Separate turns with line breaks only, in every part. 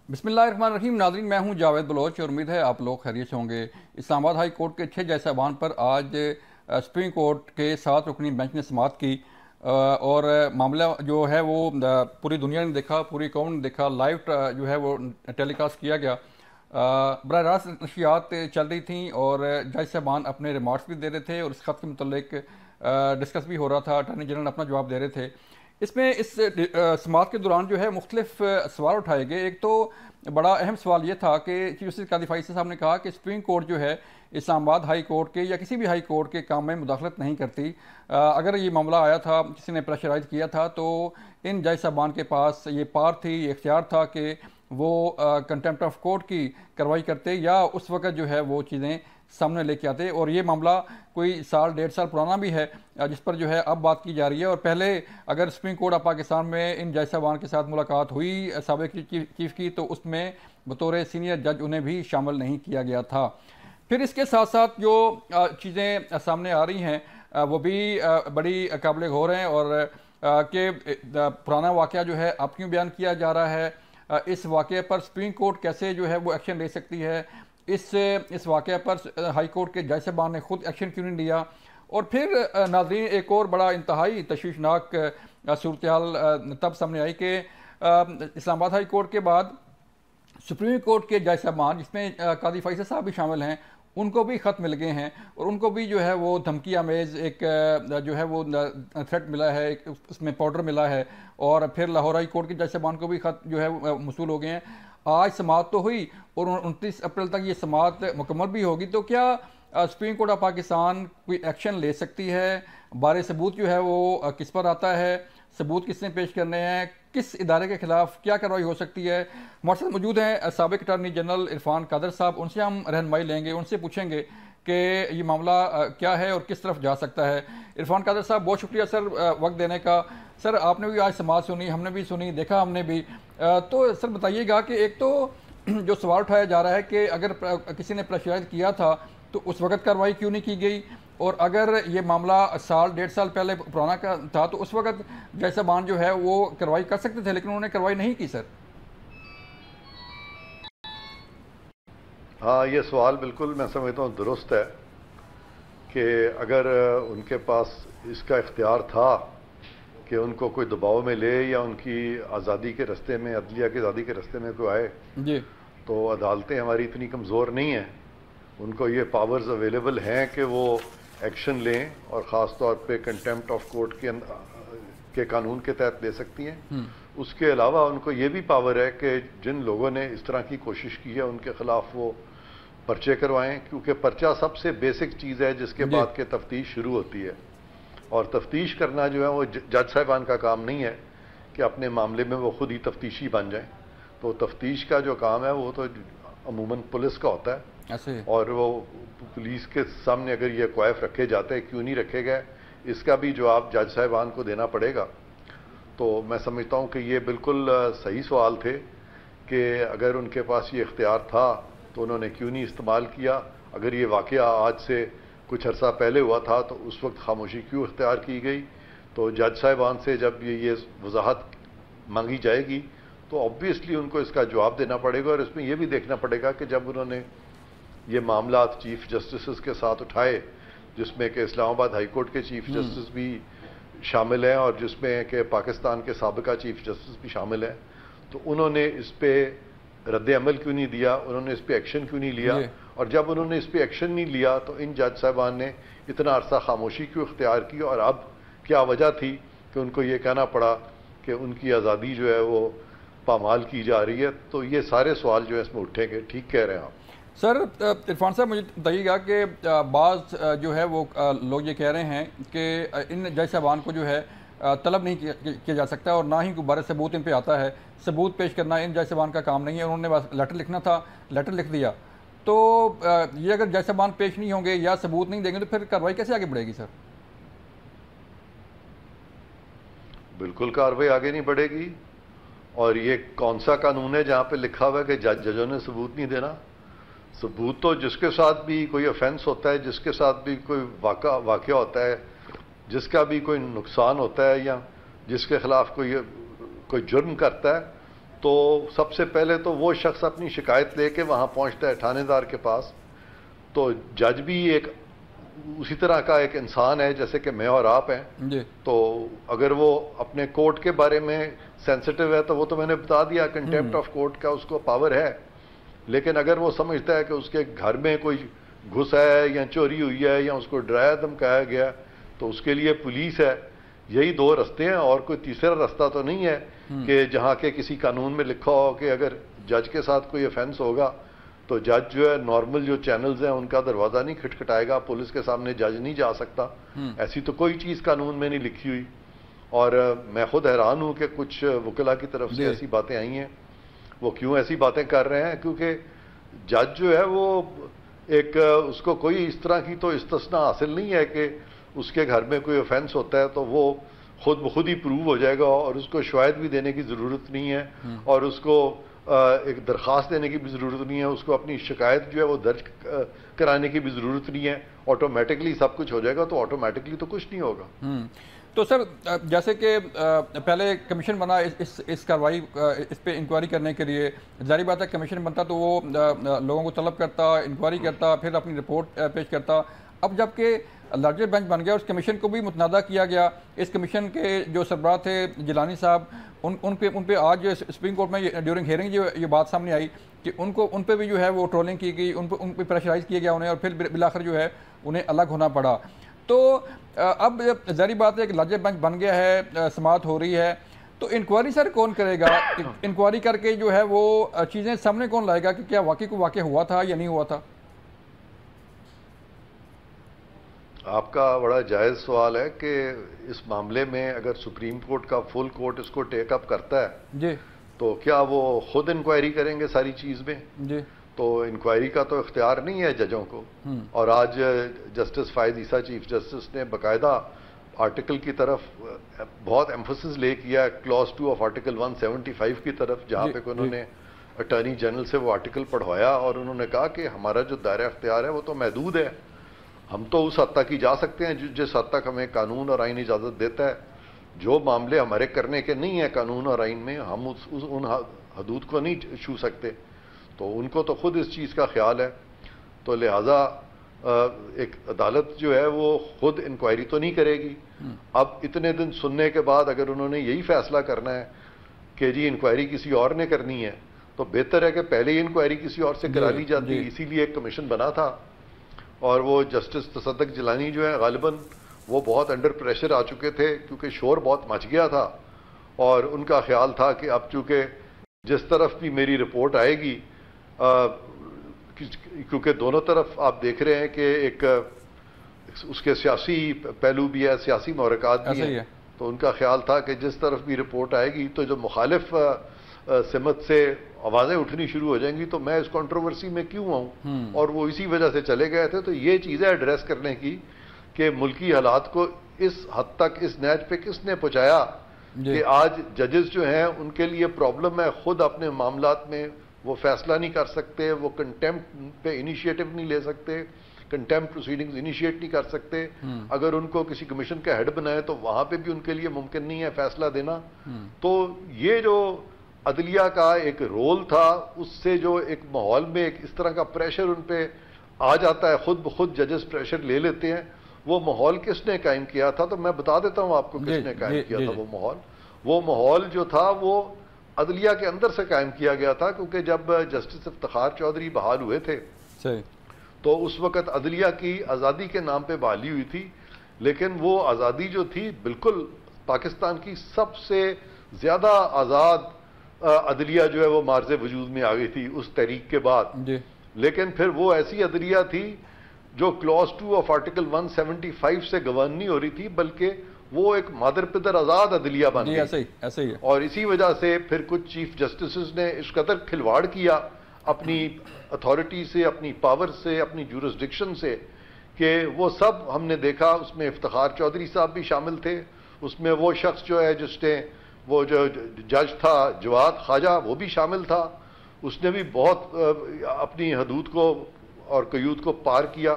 बिस्मिल्लाहिर्रहमानिर्रहीम। नाज़रीन, मैं हूं जावेद बलोच और उम्मीद है आप लोग खैरियत से होंगे। इस्लामाबाद हाई कोर्ट के 6 जज साहबान पर आज सुप्रीम कोर्ट के 7 रुकनी बेंच ने समाअत की और मामला जो है वो पूरी दुनिया ने देखा, पूरी कौम ने देखा, लाइव जो है वो टेलीकास्ट किया गया। बराह रास्त नशियात चल रही थी और जज साहबान अपने रिमार्क्स भी दे रहे थे और इस खत के मुतल्लिक डिस्कस भी हो रहा था। अटॉर्नी जनरल अपना जवाब दे रहे थे। इसमें इस समाअत के दौरान जो है मुख्तलिफ सवाल उठाए गए। एक तो बड़ा अहम सवाल ये था कि चीफ जस्टिस कादी फाइज़ साहब ने कहा कि सुप्रीम कोर्ट जो है इस्लामाबाद हाई कोर्ट के या किसी भी हाई कोर्ट के काम में मुदाखलत नहीं करती। अगर ये मामला आया था, किसी ने प्रेशराइज किया था, तो इन जज साहबान के पास ये पावर थी, ये इख्तियार था कि वो कंटेम्प्ट ऑफ कोर्ट की कार्रवाई करते या उस वक्त जो है वो चीज़ें सामने लेके आते। और ये मामला कोई साल 1.5 साल पुराना भी है जिस पर जो है अब बात की जा रही है। और पहले अगर सुप्रीम कोर्ट ऑफ पाकिस्तान में इन जज साहबान के साथ मुलाकात हुई साबिक चीफ की, तो उसमें बतौर सीनियर जज उन्हें भी शामिल नहीं किया गया था। फिर इसके साथ साथ जो चीज़ें सामने आ रही हैं वो भी बड़ी काबिल गौर हैं और कि पुराना वाक़या जो है अब क्यों बयान किया जा रहा है, इस वाक़े पर सुप्रीम कोर्ट कैसे जो है वो एक्शन ले सकती है, इस वाक़े पर हाई कोर्ट के जज साहबान ने खुद एक्शन क्यों नहीं लिया। और फिर नाज़रीन एक और बड़ा इंतहाई तशवीशनाक सूरत हाल तब सामने आई कि इस्लामाबाद हाई कोर्ट के बाद सुप्रीम कोर्ट के जज साहबान, जिसमें कादी फाइज़ साहब भी शामिल हैं, उनको भी ख़त मिल गए हैं और उनको भी जो है वो धमकी आमेज़ एक जो है वो थ्रेट मिला है, एक उसमें पाउडर मिला है। और फिर लाहौर हाई कोर्ट के जज साहबान को भी ख़त जो है मौसूल हो गए हैं। आज समाअत तो हुई और 29 अप्रैल तक ये समाअत मुकम्मल भी होगी, तो क्या सुप्रीम कोर्ट ऑफ पाकिस्तान कोई एक्शन ले सकती है? बारे सबूत जो है वो किस पर आता है, सबूत किसने पेश करने हैं, किस इदारे के खिलाफ क्या कार्रवाई हो सकती है? हमारे साथ मौजूद हैं साबिक अटॉर्नी जनरल इरफान कादर साहब। उनसे हम रहनुमाई लेंगे, उनसे पूछेंगे कि ये मामला क्या है और किस तरफ जा सकता है। इरफान कादर साहब, बहुत शुक्रिया सर वक्त देने का। सर, आपने भी आज समाअत सुनी, हमने भी सुनी, देखा हमने भी, तो सर बताइएगा कि एक तो जो सवाल उठाया जा रहा है कि अगर किसी ने प्रेशराइज किया था तो उस वक्त कार्रवाई क्यों नहीं की गई, और अगर ये मामला साल 1.5 साल पहले पुराना का था तो उस वक्त जज साहबान जो है वो कार्रवाई कर सकते थे, लेकिन उन्होंने कार्रवाई नहीं की। सर
हाँ, ये सवाल बिल्कुल मैं समझता हूँ दुरुस्त है कि अगर उनके पास इसका इख्तियार था कि उनको कोई दबाव में ले या उनकी आज़ादी के रास्ते में, अदलिया की आज़ादी के रास्ते में कोई आए जी, तो अदालतें हमारी इतनी कमज़ोर नहीं हैं, उनको ये पावर्स अवेलेबल हैं कि वो एक्शन लें और ख़ास तौर पे कंटेम्प्ट ऑफ कोर्ट के कानून के तहत ले सकती हैं। उसके अलावा उनको ये भी पावर है कि जिन लोगों ने इस तरह की कोशिश की है उनके खिलाफ वो पर्चे करवाएं, क्योंकि पर्चा सबसे बेसिक चीज़ है जिसके बाद के तफ्तीश शुरू होती है। और तफ्तीश करना जो है वो जज साहिबान का काम नहीं है कि अपने मामले में वो खुद ही तफ्तीशी बन जाएं। तो तफ्तीश का जो काम है वो तो अमूमन पुलिस का होता है, और वो पुलिस के सामने अगर ये क्वाइफ रखे जाते हैं, क्यों नहीं रखे गए, इसका भी जवाब जज साहिबान को देना पड़ेगा। तो मैं समझता हूँ कि ये बिल्कुल सही सवाल थे कि अगर उनके पास ये इख्तियार था तो उन्होंने क्यों नहीं इस्तेमाल किया। अगर ये वाक़या आज से कुछ अर्सा पहले हुआ था तो उस वक्त खामोशी क्यों इख्तियार की गई। तो जज साहिबान से जब ये वजाहत मांगी जाएगी तो ऑब्वियसली उनको इसका जवाब देना पड़ेगा, और इसमें यह भी देखना पड़ेगा कि जब उन्होंने ये मामला चीफ जस्टिस के साथ उठाए, जिसमें कि इस्लामाबाद हाई कोर्ट के चीफ जस्टिस भी शामिल हैं और जिसमें कि पाकिस्तान के साबिका चीफ जस्टिस भी शामिल हैं, तो उन्होंने इस पर रद्द अमल क्यों नहीं दिया, उन्होंने इस पर एक्शन क्यों नहीं लिया। और जब उन्होंने इस पर एक्शन नहीं लिया तो इन जज साहिबान ने इतना अरसा खामोशी क्यों इख्तियार की, और अब क्या वजह थी कि उनको ये कहना पड़ा कि उनकी आज़ादी जो है वो पामाल की जा रही है। तो ये सारे सवाल जो है इसमें उठेंगे। ठीक कह रहे हैं आप।
सर इरफान साहब, मुझे बताइएगा कि बाज़ जो है वो लोग ये कह रहे हैं कि इन जज साहबान को जो है तलब नहीं किया जा सकता और ना ही गुब्बारे सबूत इन पे आता है। सबूत पेश करना इन जज साहबान का काम नहीं है, उन्होंने बस लेटर लिखना था, लेटर लिख दिया। तो ये अगर जज साहबान पेश नहीं होंगे या सबूत नहीं देंगे तो फिर कार्रवाई कैसे आगे बढ़ेगी? सर
बिल्कुल कार्रवाई आगे नहीं बढ़ेगी। और ये कौन सा कानून है जहाँ पे लिखा हुआ है कि जजों ने सबूत नहीं देना? सबूत तो जिसके साथ भी कोई ऑफेंस होता है, जिसके साथ भी कोई वाक़या होता है, जिसका भी कोई नुकसान होता है या जिसके खिलाफ कोई जुर्म करता है, तो सबसे पहले तो वो शख्स अपनी शिकायत लेके वहाँ पहुँचता है थानेदार के पास। तो जज भी एक उसी तरह का एक इंसान है जैसे कि मैं और आप हैं
जी।
तो अगर वो अपने कोर्ट के बारे में सेंसिटिव है तो वो तो मैंने बता दिया, कंटेम्प्ट ऑफ कोर्ट का उसको पावर है। लेकिन अगर वो समझता है कि उसके घर में कोई घुसा है या चोरी हुई है या उसको डराया धमकाया गया, तो उसके लिए पुलिस है। यही दो रास्ते हैं, और कोई तीसरा रास्ता तो नहीं है कि जहाँ के किसी कानून में लिखा हो कि अगर जज के साथ कोई ऑफेंस होगा तो जज जो है नॉर्मल जो चैनल्स हैं उनका दरवाज़ा नहीं खटखटाएगा, पुलिस के सामने जज नहीं जा सकता। ऐसी तो कोई चीज़ कानून में नहीं लिखी हुई। और मैं खुद हैरान हूँ कि कुछ वकला की तरफ से ऐसी बातें आई हैं। वो क्यों ऐसी बातें कर रहे हैं? क्योंकि जज जो है वो एक उसको कोई इस तरह की तो इस्तिस्ना हासिल नहीं है कि उसके घर में कोई ऑफेंस होता है तो वो खुद ब खुद ही प्रूव हो जाएगा और उसको शवाहिद भी देने की ज़रूरत नहीं है और उसको एक दरख्वास्त देने की भी ज़रूरत नहीं है, उसको अपनी शिकायत जो है वो दर्ज कराने की भी ज़रूरत नहीं है। ऑटोमेटिकली सब कुछ हो जाएगा। तो ऑटोमेटिकली तो कुछ नहीं होगा।
तो सर जैसे कि पहले कमीशन बना इस कार्रवाई इस पे इंक्वायरी करने के लिए, जारी बात है कमीशन बनता तो वो लोगों को तलब करता, इंक्वायरी करता, फिर अपनी रिपोर्ट पेश करता। अब जबकि लार्जर बेंच बन गया, उस कमीशन को भी मुतनादा किया गया। इस कमीशन के जो सरबराह थे जिलानी साहब, उन पे आज सुप्रीम कोर्ट में ड्यूरिंग हियरिंग ये बात सामने आई कि उन पे भी जो है वो ट्रोलिंग की गई, उन पे प्रेशराइज किया गया उन्हें, और फिर बिलाखिर जो है उन्हें अलग होना पड़ा। तो अब जारी बात है कि लार्जर बेंच बन गया है, समाअत हो रही है, तो इंक्वायरी सर कौन करेगा? इंक्वायरी करके जो है वो चीज़ें सामने कौन लाएगा कि क्या वाकई को वाकई हुआ था या नहीं हुआ था?
आपका बड़ा जायज़ सवाल है कि इस मामले में अगर सुप्रीम कोर्ट का फुल कोर्ट इसको टेक अप करता है
जी,
तो क्या वो खुद इंक्वायरी करेंगे सारी चीज़ में?
जी।
तो इंक्वायरी का तो इख्तियार नहीं है जजों को। और आज जस्टिस फायद ईसा चीफ जस्टिस ने बाकायदा आर्टिकल की तरफ बहुत एम्फोसिस ले किया, क्लॉज 2 ऑफ आर्टिकल 175 की तरफ, जहाँ पे उन्होंने अटॉर्नी जनरल से वो आर्टिकल पढ़वाया और उन्होंने कहा कि हमारा जो दायरा इख्तियार है वो तो महदूद है, हम तो उस हद तक ही जा सकते हैं जिस हद तक हमें कानून और आइन इजाज़त देता है। जो मामले हमारे करने के नहीं है कानून और आइन में, हम उन हदूद को नहीं छू सकते। तो उनको तो खुद इस चीज़ का ख्याल है। तो लिहाजा एक अदालत जो है वो खुद इंक्वायरी तो नहीं करेगी। अब इतने दिन सुनने के बाद अगर उन्होंने यही फैसला करना है कि जी इंक्वायरी किसी और ने करनी है, तो बेहतर है कि पहले ही इंक्वायरी किसी और से करा ली जाती। इसीलिए एक कमीशन बना था और वो जस्टिस तसद्दुक़ जिलानी जो है गालिबन वो बहुत अंडर प्रेशर आ चुके थे क्योंकि शोर बहुत मच गया था और उनका ख्याल था कि अब चूँकि जिस तरफ भी मेरी रिपोर्ट आएगी, क्योंकि दोनों तरफ आप देख रहे हैं कि एक उसके सियासी पहलू भी है, सियासी महरक़ात भी हैं, तो उनका ख्याल था कि जिस तरफ भी रिपोर्ट आएगी तो जो मुखालिफ सिमत से आवाज़ें उठनी शुरू हो जाएंगी तो मैं इस कंट्रोवर्सी में क्यों आऊँ। और वो इसी वजह से चले गए थे। तो ये चीज़ें एड्रेस करने की कि मुल्की हालात को इस हद तक इस नैज पे किसने पहुँचाया कि आज जजेस जो हैं उनके लिए प्रॉब्लम है, खुद अपने मामलात में वो फैसला नहीं कर सकते, वो कंटेम्प्ट पे इनिशिएटिव नहीं ले सकते, कंटेम्प्ट प्रोसीडिंग्स इनिशिएट नहीं कर सकते। अगर उनको किसी कमीशन का हेड बनाए तो वहाँ पे भी उनके लिए मुमकिन नहीं है फैसला देना। तो ये जो अदलिया का एक रोल था, उससे जो एक माहौल में एक इस तरह का प्रेशर उन पे आ जाता है, खुद ब खुद जजेस प्रेशर ले लेते हैं। वो माहौल किसने कायम किया था? तो मैं बता देता हूँ आपको किसने कायम किया था वो माहौल जो था वो अदलिया के अंदर से कायम किया गया था। क्योंकि जब जस्टिस इफ्तिखार चौधरी बहाल हुए थे तो उस वक़्त अदलिया की आज़ादी के नाम पे बहाली हुई थी, लेकिन वो आज़ादी जो थी बिल्कुल पाकिस्तान की सबसे ज़्यादा आज़ाद अदलिया जो है वो मार्ज़े वजूद में आ गई थी उस तहरीक के बाद। लेकिन फिर वो ऐसी अदलिया थी जो क्लॉज 2 ऑफ आर्टिकल 175 से गवर्न नहीं हो रही थी, बल्कि वो एक मादर पिदर आज़ाद अदलिया बन गई।
ऐसे ही। और
इसी वजह से फिर कुछ चीफ जस्टिस ने इस कदर खिलवाड़ किया अपनी अथॉरिटी से, अपनी पावर से, अपनी जुरिस्डिक्शन से, कि वो सब हमने देखा। उसमें इफ्तिखार चौधरी साहब भी शामिल थे, उसमें वो शख्स जो है जिसने वो जो जज था जवाद ख्वाजा वो भी शामिल था, उसने भी बहुत अपनी हदूद को और कयूद को पार किया।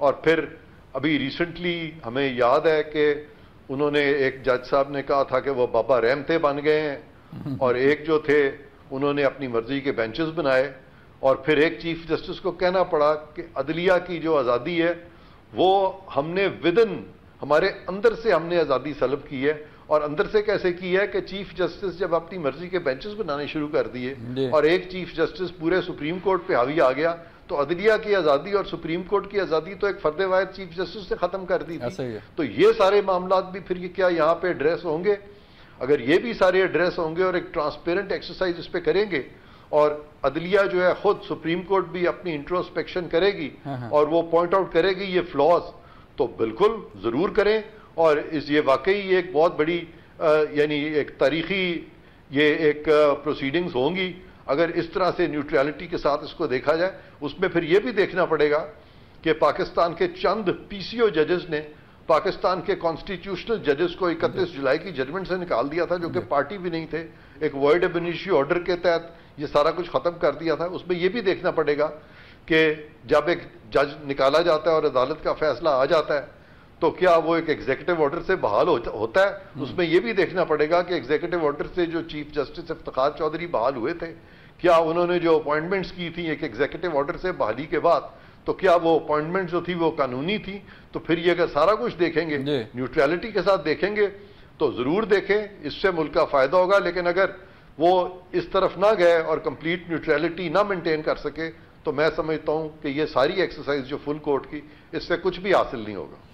और फिर अभी रिसेंटली हमें याद है कि उन्होंने, एक जज साहब ने कहा था कि वो बाबा रहमते बन गए हैं, और एक जो थे उन्होंने अपनी मर्जी के बेंचेस बनाए, और फिर एक चीफ जस्टिस को कहना पड़ा कि अदलिया की जो आज़ादी है वो हमने विदिन, हमारे अंदर से हमने आज़ादी सलब की है। और अंदर से कैसे की है कि चीफ जस्टिस जब अपनी मर्जी के बेंचेस बनाने शुरू कर दिए और एक चीफ जस्टिस पूरे सुप्रीम कोर्ट पे हावी आ गया, तो अदलिया की आज़ादी और सुप्रीम कोर्ट की आज़ादी तो एक फर्द वाहिद चीफ जस्टिस ने ख़त्म कर दी थी। तो ये सारे मामला भी फिर क्या यहाँ पे एड्रेस होंगे? अगर ये भी सारे एड्रेस होंगे और एक ट्रांसपेरेंट एक्सरसाइज इस पे करेंगे, और अदलिया जो है खुद सुप्रीम कोर्ट भी अपनी इंट्रोस्पेक्शन करेगी और वो पॉइंट आउट करेगी ये फ्लॉज, तो बिल्कुल ज़रूर करें। और ये वाकई एक बहुत बड़ी यानी एक तारीखी ये एक प्रोसीडिंग्स होंगी अगर इस तरह से न्यूट्रलिटी के साथ इसको देखा जाए। उसमें फिर ये भी देखना पड़ेगा कि पाकिस्तान के चंद पीसीओ जजेस ने पाकिस्तान के कॉन्स्टिट्यूशनल जजेस को 31 जुलाई की जजमेंट से निकाल दिया था, जो कि पार्टी भी नहीं थे। एक वॉइड एब इनिशियो ऑर्डर के तहत ये सारा कुछ खत्म कर दिया था। उसमें यह भी देखना पड़ेगा कि जब एक जज निकाला जाता है और अदालत का फैसला आ जाता है तो क्या वो एक एग्जीक्यूटिव ऑर्डर से बहाल होता है। उसमें यह भी देखना पड़ेगा कि एग्जीक्यूटिव ऑर्डर से जो चीफ जस्टिस इफ्तिखार चौधरी बहाल हुए थे, क्या उन्होंने जो अपॉइंटमेंट्स की थी एक एग्जीक्यूटिव ऑर्डर से बहाली के बाद, तो क्या वो अपॉइंटमेंट जो थी वो कानूनी थी? तो फिर ये अगर सारा कुछ देखेंगे, न्यूट्रलिटी के साथ देखेंगे, तो जरूर देखें, इससे मुल्क का फायदा होगा। लेकिन अगर वो इस तरफ ना गए और कंप्लीट न्यूट्रलिटी ना मेंटेन कर सके, तो मैं समझता हूं कि ये सारी एक्सरसाइज जो फुल कोर्ट की, इससे कुछ भी हासिल नहीं होगा।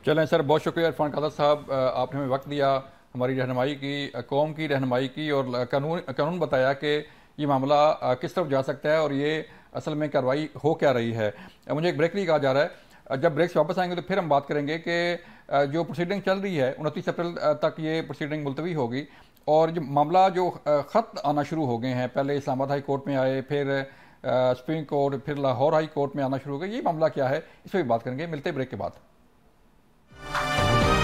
चलें सर, बहुत शुक्रिया इरफान कादर साहब, आपने हमें वक्त दिया, हमारी रहनुमाई की, कौम की रहनुमाई की, और कानून बताया कि ये मामला किस तरफ जा सकता है और ये असल में कार्रवाई हो क्या रही है। मुझे एक ब्रेक भी कहा जा रहा है, जब ब्रेक से वापस आएंगे तो फिर हम बात करेंगे कि जो प्रोसीडिंग चल रही है 29 अप्रैल तक ये प्रोसीडिंग मुलतवी होगी, और जो मामला जो ख़त आना शुरू हो गए हैं, पहले इस्लामाबाद हाई कोर्ट में आए, फिर सुप्रीम कोर्ट, फिर लाहौर हाई कोर्ट में आना शुरू हो गए, ये मामला क्या है, इस पर भी बात करेंगे। मिलते ब्रेक के बाद।